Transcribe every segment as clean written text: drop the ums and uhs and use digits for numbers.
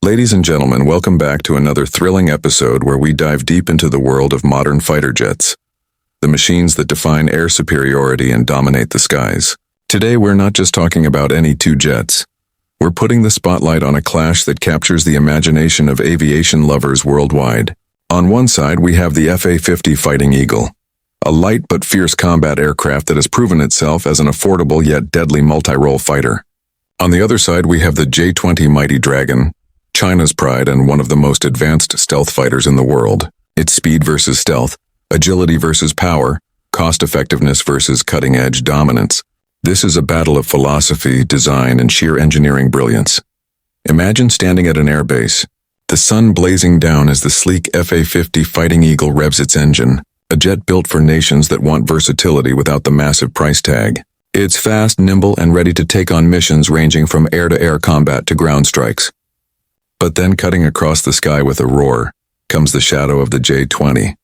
Ladies and gentlemen, welcome back to another thrilling episode where we dive deep into the world of modern fighter jets, the machines that define air superiority and dominate the skies. Today we're not just talking about any two jets. We're putting the spotlight on a clash that captures the imagination of aviation lovers worldwide. On one side we have the FA-50 Fighting Eagle, a light but fierce combat aircraft that has proven itself as an affordable yet deadly multirole fighter. On the other side we have the J-20 Mighty Dragon, China's pride and one of the most advanced stealth fighters in the world. It's speed versus stealth, agility versus power, cost-effectiveness versus cutting-edge dominance. This is a battle of philosophy, design, and sheer engineering brilliance. Imagine standing at an airbase, the sun blazing down as the sleek FA-50 Fighting Eagle revs its engine, a jet built for nations that want versatility without the massive price tag. It's fast, nimble, and ready to take on missions ranging from air-to-air combat to ground strikes. But then cutting across the sky with a roar comes the shadow of the J-20.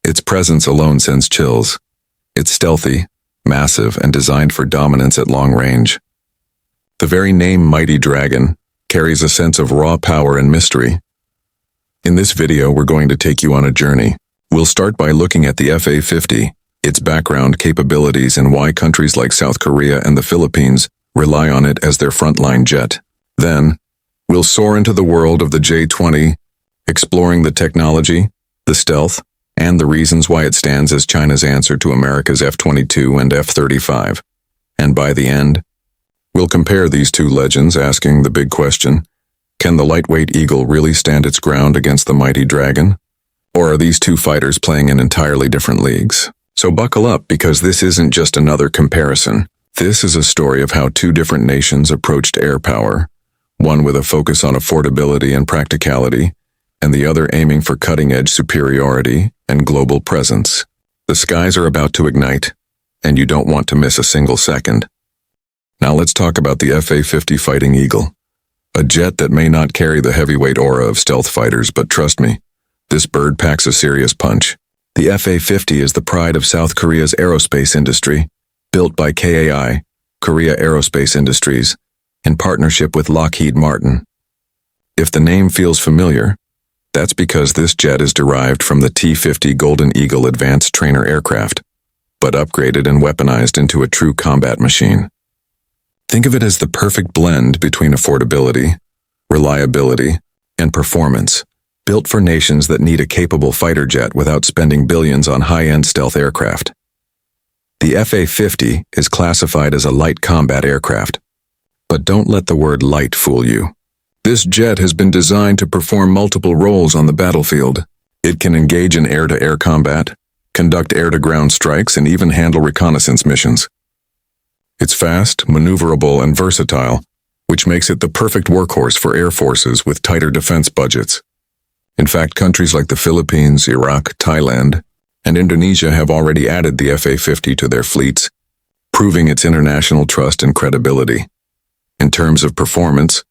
Its presence alone sends chills. It's stealthy, massive, and designed for dominance at long range. The very name Mighty Dragon carries a sense of raw power and mystery. In this video, we're going to take you on a journey. We'll start by looking at the FA-50, its background, capabilities, and why countries like South Korea and the Philippines rely on it as their frontline jet. Then, we'll soar into the world of the J-20, exploring the technology, the stealth, and the reasons why it stands as China's answer to America's F-22 and F-35. And by the end, we'll compare these two legends, asking the big question, can the lightweight Eagle really stand its ground against the Mighty Dragon? Or are these two fighters playing in entirely different leagues? So buckle up, because this isn't just another comparison. This is a story of how two different nations approached air power, one with a focus on affordability and practicality, and the other aiming for cutting-edge superiority and global presence. The skies are about to ignite, and you don't want to miss a single second. Now let's talk about the FA-50 Fighting Eagle, a jet that may not carry the heavyweight aura of stealth fighters, but trust me, this bird packs a serious punch. The FA-50 is the pride of South Korea's aerospace industry, built by KAI, Korea Aerospace Industries, in partnership with Lockheed Martin. If the name feels familiar, that's because this jet is derived from the T-50 Golden Eagle advanced trainer aircraft, but upgraded and weaponized into a true combat machine. Think of it as the perfect blend between affordability, reliability, and performance, built for nations that need a capable fighter jet without spending billions on high-end stealth aircraft. The FA-50 is classified as a light combat aircraft, but don't let the word light fool you. This jet has been designed to perform multiple roles on the battlefield. It can engage in air-to-air combat, conduct air-to-ground strikes, and even handle reconnaissance missions. It's fast, maneuverable, and versatile, which makes it the perfect workhorse for air forces with tighter defense budgets. In fact, countries like the Philippines, Iraq, Thailand, and Indonesia have already added the FA-50 to their fleets, proving its international trust and credibility. In terms of performance,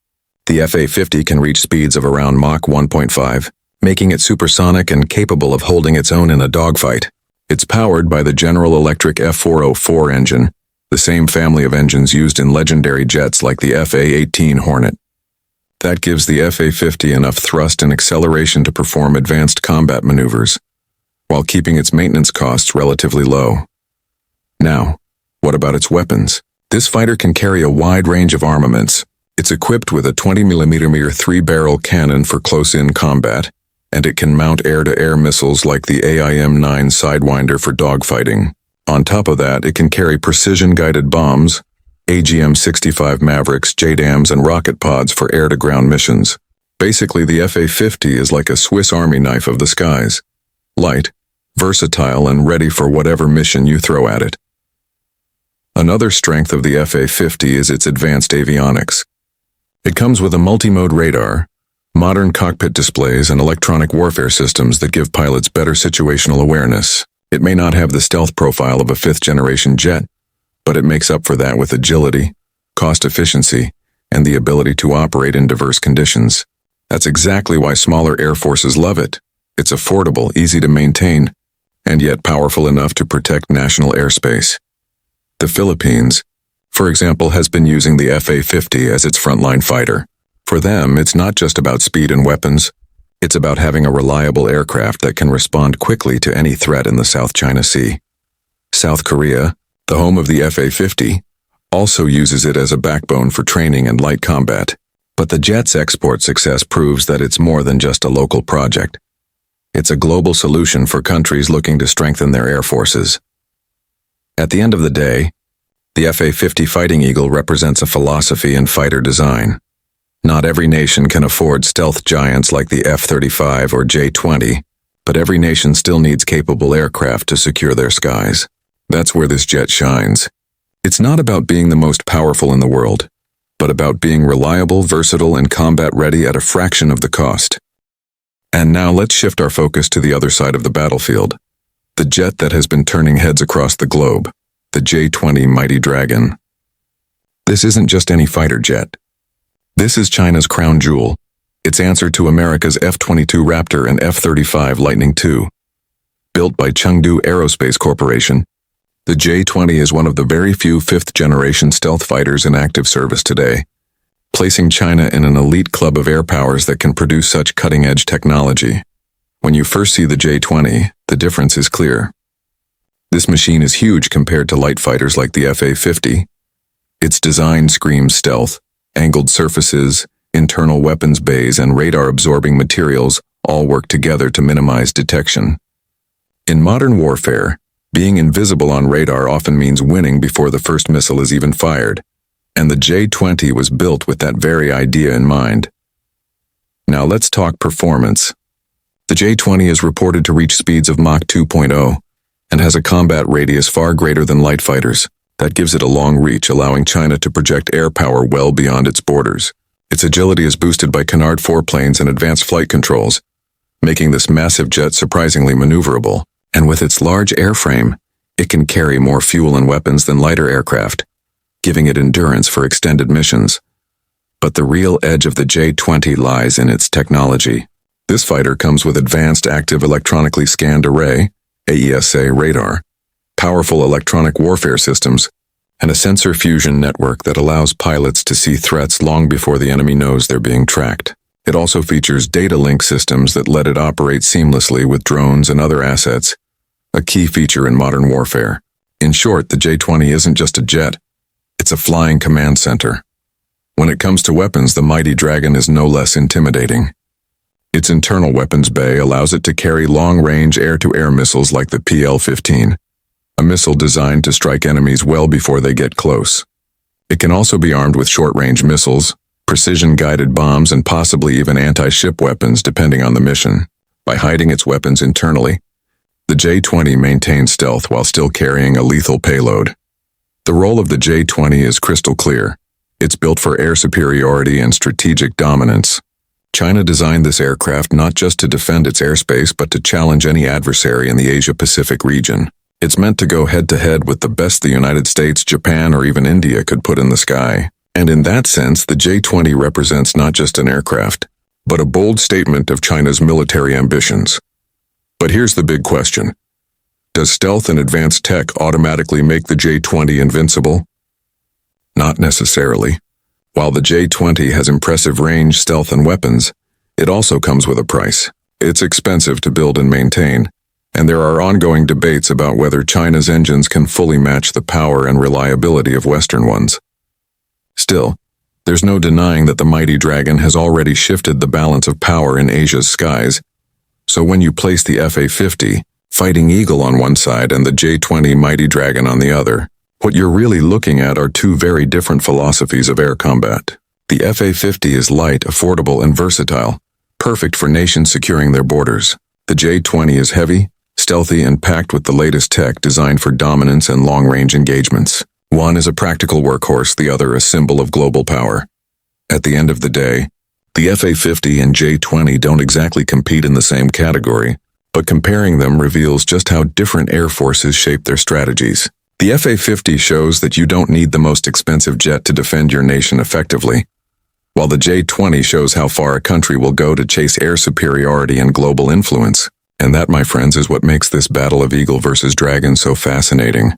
the FA-50 can reach speeds of around Mach 1.5, making it supersonic and capable of holding its own in a dogfight. It's powered by the General Electric F-404 engine, the same family of engines used in legendary jets like the FA-18 Hornet. That gives the FA-50 enough thrust and acceleration to perform advanced combat maneuvers, while keeping its maintenance costs relatively low. Now, what about its weapons? This fighter can carry a wide range of armaments. It's equipped with a 20mm 3-barrel cannon for close-in combat, and it can mount air-to-air missiles like the AIM-9 Sidewinder for dogfighting. On top of that, it can carry precision-guided bombs, AGM-65 Mavericks, JDAMs, and rocket pods for air-to-ground missions. Basically, the FA-50 is like a Swiss Army knife of the skies. Light, versatile, and ready for whatever mission you throw at it. Another strength of the FA-50 is its advanced avionics. It comes with a multi-mode radar, modern cockpit displays, and electronic warfare systems that give pilots better situational awareness. It may not have the stealth profile of a fifth-generation jet, but it makes up for that with agility, cost efficiency, and the ability to operate in diverse conditions. That's exactly why smaller air forces love it. It's affordable, easy to maintain, and yet powerful enough to protect national airspace. The Philippines, for example, has been using the FA-50 as its frontline fighter. For them, it's not just about speed and weapons. It's about having a reliable aircraft that can respond quickly to any threat in the South China Sea. South Korea, the home of the FA-50, also uses it as a backbone for training and light combat. But the jet's export success proves that it's more than just a local project. It's a global solution for countries looking to strengthen their air forces. At the end of the day, the FA-50 Fighting Eagle represents a philosophy in fighter design. Not every nation can afford stealth giants like the F-35 or J-20, but every nation still needs capable aircraft to secure their skies. That's where this jet shines. It's not about being the most powerful in the world, but about being reliable, versatile, and combat-ready at a fraction of the cost. And now let's shift our focus to the other side of the battlefield. The jet that has been turning heads across the globe, the J-20 Mighty Dragon. This isn't just any fighter jet. This is China's crown jewel, its answer to America's F-22 Raptor and F-35 Lightning II. Built by Chengdu Aerospace Corporation, the J-20 is one of the very few fifth-generation stealth fighters in active service today, placing China in an elite club of air powers that can produce such cutting-edge technology. When you first see the J-20, the difference is clear. This machine is huge compared to light fighters like the FA-50. Its design screams stealth, angled surfaces, internal weapons bays, and radar-absorbing materials all work together to minimize detection. In modern warfare, being invisible on radar often means winning before the first missile is even fired, and the J-20 was built with that very idea in mind. Now let's talk performance. The J-20 is reported to reach speeds of Mach 2.0 and has a combat radius far greater than light fighters. That gives it a long reach, allowing China to project air power well beyond its borders. Its agility is boosted by canard foreplanes and advanced flight controls, making this massive jet surprisingly maneuverable. And with its large airframe, it can carry more fuel and weapons than lighter aircraft, giving it endurance for extended missions. But the real edge of the J-20 lies in its technology. This fighter comes with advanced active electronically scanned array, AESA radar, powerful electronic warfare systems, and a sensor fusion network that allows pilots to see threats long before the enemy knows they're being tracked. It also features data link systems that let it operate seamlessly with drones and other assets, a key feature in modern warfare. In short, the J-20 isn't just a jet, it's a flying command center. When it comes to weapons, the Mighty Dragon is no less intimidating. Its internal weapons bay allows it to carry long-range air-to-air missiles like the PL-15, a missile designed to strike enemies well before they get close. It can also be armed with short-range missiles, precision-guided bombs, and possibly even anti-ship weapons depending on the mission. By hiding its weapons internally, the J-20 maintains stealth while still carrying a lethal payload. The role of the J-20 is crystal clear. It's built for air superiority and strategic dominance. China designed this aircraft not just to defend its airspace but to challenge any adversary in the Asia-Pacific region. It's meant to go head-to-head with the best the United States, Japan, or even India could put in the sky. And in that sense, the J-20 represents not just an aircraft, but a bold statement of China's military ambitions. But here's the big question. Does stealth and advanced tech automatically make the J-20 invincible? Not necessarily. While the J-20 has impressive range, stealth, and weapons, it also comes with a price. It's expensive to build and maintain, and there are ongoing debates about whether China's engines can fully match the power and reliability of Western ones. Still, there's no denying that the Mighty Dragon has already shifted the balance of power in Asia's skies. So when you place the FA-50 Fighting Eagle on one side and the J-20 Mighty Dragon on the other, what you're really looking at are two very different philosophies of air combat. The FA-50 is light, affordable, and versatile, perfect for nations securing their borders. The J-20 is heavy, stealthy, and packed with the latest tech designed for dominance and long-range engagements. One is a practical workhorse, the other a symbol of global power. At the end of the day, the FA-50 and J-20 don't exactly compete in the same category, but comparing them reveals just how different air forces shape their strategies. The FA-50 shows that you don't need the most expensive jet to defend your nation effectively, while the J-20 shows how far a country will go to chase air superiority and global influence. And that, my friends, is what makes this battle of Eagle versus Dragon so fascinating.